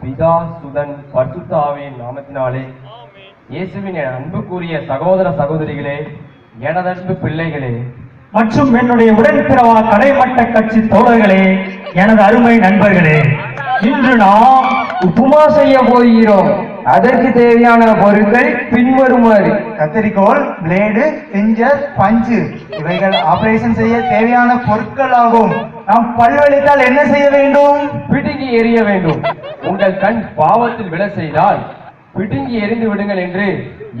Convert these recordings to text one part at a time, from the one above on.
பிதா சுதன் பரிசுத்த ஆவியின் நாமத்தினாலே இயேசுவின் அன்புக்குரிய சகோதர சகோதரிகளே, எனதன்பு பிள்ளைகளே மற்றும் என்னுடைய உடன்பிறவா கடைமட்ட கட்சி தோழர்களே, எனது அருமை நண்பர்களே, இன்று நாம் உப்புமா செய்ய போகிறோம். அதற்கு தேவையான பொருட்கள் பின்வருமாறு: கத்தரிக்கோல், பிளேடு, பிஞ்சர், பஞ்சு இவைகள் ஆபரேஷன் செய்ய தேவையான பொருட்கள் ஆகும். நாம் பல்வழித்தால் என்ன செய்ய வேண்டும்? பிடுங்கி எறிய வேண்டும். உங்கள் கண் பாவத்தில் விழ செய்தால் பிடுங்கி எறிந்து விடுங்கள் என்று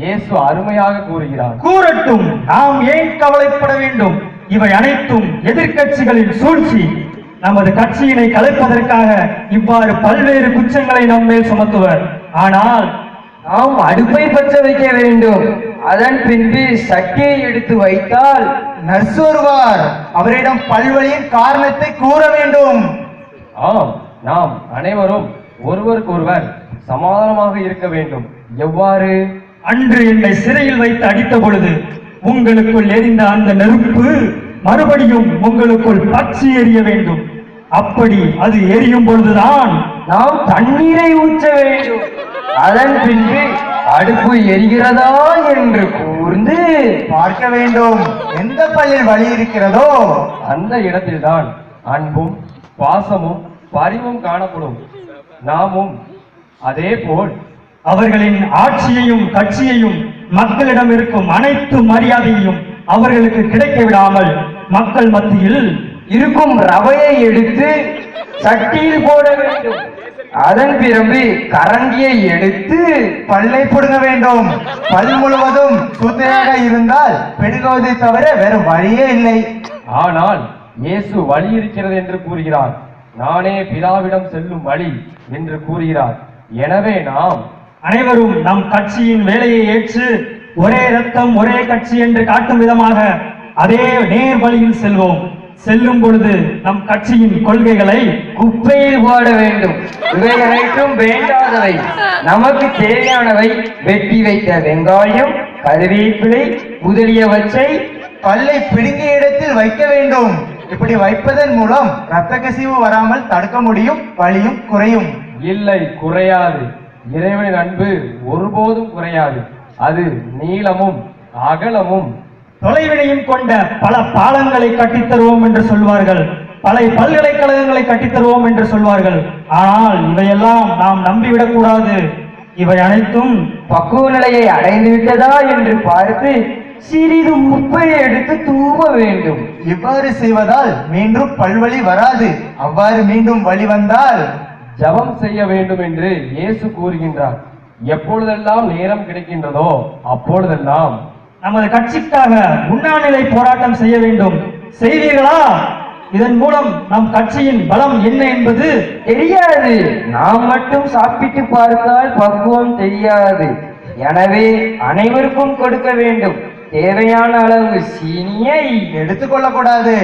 இயேசு அருமையாக கூறுகிறார். கூறட்டும், நாம் ஏன் கவலைப்பட வேண்டும்? இவை அனைத்தும் எதிர்கட்சிகளின் சூழ்ச்சி. நமது கட்சியினை கலைப்பதற்காக இவ்வாறு பல்வேறு குற்றங்களை நம்மேல் சுமத்துவர். ஆனால் நாம் அடுப்பை பற்ற வைக்க வேண்டும். அதன் பின்பு சட்டியை எடுத்து வைத்தால் நர்ஸ் வருவார். அவரிடம் பல்வழியின் காரணத்தை கூற வேண்டும். ஆம், நாம் அனைவரும் ஒருவருக்கொருவர் சமாதானமாக இருக்க வேண்டும். எவ்வாறு? அன்று என்னை சிறையில் வைத்து அடித்த பொழுது உங்களுக்குள் எரிந்த அந்த நெருப்பு மறுபடியும் உங்களுக்குள் பற்றி எரிய வேண்டும். அப்படி அது எரியும் பொழுதுதான் நாம் தண்ணீரை ஊற்ற வேண்டும். அதன் பின்பு அடுப்பு எரிகிறதா என்று கூர்ந்து பார்க்க வேண்டும். எந்த பல்லில் வலி இருக்கிறதோ அந்த இடத்தில்தான் அன்பும் பாசமும் பரிவும் காணப்படும். நாமும் அதே போல் அவர்களின் ஆட்சியையும் கட்சியையும் மக்களிடம் இருக்கும் அனைத்து மரியாதையையும் அவர்களுக்கு கிடைக்க விடாமல் மக்கள் மத்தியில் இருக்கும் ரவையை எடுத்து சட்டியில் போட வேண்டும். அதன் பிறகு கரண்டியை எடுத்து பல்லை புடுங்க வேண்டும். பல் முழுவதும் சுத்தையாக இருந்தால் பெருகுவதை தவிர வேறு வழியே இல்லை. ஆனால் இயேசு வழி இருக்கிறது என்று கூறுகிறார். நானே பிதாவிடம் செல்லும் வழி என்று கூறுகிறார். எனவே நாம் அனைவரும் நம் கட்சியின் வேலையை ஏற்று ஒரே ரத்தம் ஒரே கட்சி என்று காட்டும் விதமாக அதே நேர் வழியில் செல்வோம். செல்லும் பொழுது நம் கட்சியின் கொள்கைகளை குப்பையில் போட வேண்டும். இவை அனைத்தும் வேண்டாதவை. நமக்கு தேவையானவை வெட்டி வைத்த வெங்காயம், கருவேப்பிலை முதலியவற்றை பல்லை பிடுங்கிய இடத்தில் வைக்க வேண்டும். இப்படி வைப்பதன் மூலம் இரத்த கசிவு வராமல் தடுக்க முடியும். வலியும் குறையும். இல்லை, குறையாது. இறைவனின் அன்பு ஒருபோதும் குறையாது. அது நீளமும் அகலமும் தொலைவினையும் கொண்ட பல பாலங்களை கட்டித்தருவோம் என்று சொல்வார்கள். பல பல்கலைக்கழகங்களை கட்டித்தருவோம் என்று சொல்வார்கள். ஆனால் இவையெல்லாம் நாம் நம்பிவிடக் கூடாது. இவை அனைத்தும் பக்குவ நிலையை அடைந்து விட்டதா என்று பார்த்து சிறிது உப்பை எடுத்து தூவ வேண்டும். இவ்வாறு செய்வதால் மீண்டும் பல்வலி வராது. அவ்வாறு மீண்டும் வலி வந்தால் ஜெபம் செய்ய வேண்டும் என்று இயேசு கூறுகின்றார். எப்பொழுதெல்லாம் நேரம் கிடைக்கின்றதோ அப்பொழுதெல்லாம் நமது கட்சிக்காக உண்ணாநிலை போராட்டம் செய்ய வேண்டும். செய்வீர்களா? இதன் மூலம் நம் கட்சியின் பலம் என்ன என்பது தெரியாது. நாம் மட்டும் சாப்பிட்டு பார்த்தால் பக்குவம் தெரியாது. எனவே அனைவருக்கும் கொடுக்க வேண்டும். தேவையான அளவு சீனியை எடுத்துக்கொள்ளக்கூடாது.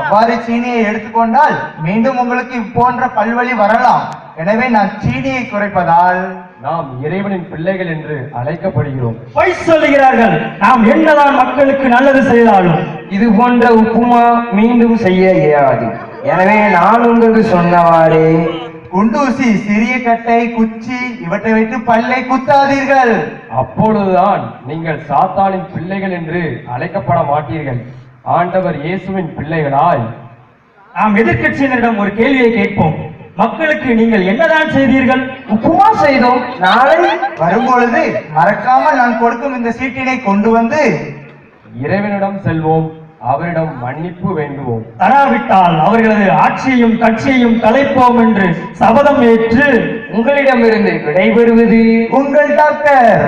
அவ்வாறு சீனியை எடுத்துக்கொண்டால் மீண்டும் உங்களுக்கு போன்ற பல்வலி வரலாம். எனவே நான் சீனியை குறைப்பதால் நாம் இறைவனின் பிள்ளைகள் என்று அழைக்கப்படுகிறோம். பொய் சொல்லுகிறார்கள். நாம் என்னதான் மக்களுக்கு நல்லது செய்தாலும் இது போன்ற உப்புமா மீண்டும் செய்ய இயலாது. எனவே நான் உங்களுக்கு சொன்னவாறே குண்டூசி, சிறிய கட்டை, குச்சி இவற்றை வைத்து பல்லை குத்தாதீர்கள். அப்பொழுதுதான் நீங்கள் சாத்தானின் பிள்ளைகள் என்று அழைக்கப்பட மாட்டீர்கள். ஆண்டவர் இயேசுவின் பிள்ளைகளாய் நாம் எதிர்க்கட்சியினரிடம் ஒரு கேள்வியை கேட்போம். மக்களுக்கு நீங்கள் என்னதான் செய்தீர்கள்? உப்புமா செய்தோம். நாளை வரும்பொழுது மறக்காமல் நான் கொடுக்கும் இந்த சீட்டினை கொண்டு வந்து இறைவனிடம் செல்வோம். அவரிடம் மன்னிப்பு வேண்டுவோம். தராவிட்டால் அவர்களது ஆட்சியையும் கட்சியையும் கலைப்போம் என்று சபதம் ஏற்று உங்களிடமிருந்து விடைபெறுவது உங்கள் டாக்டர்.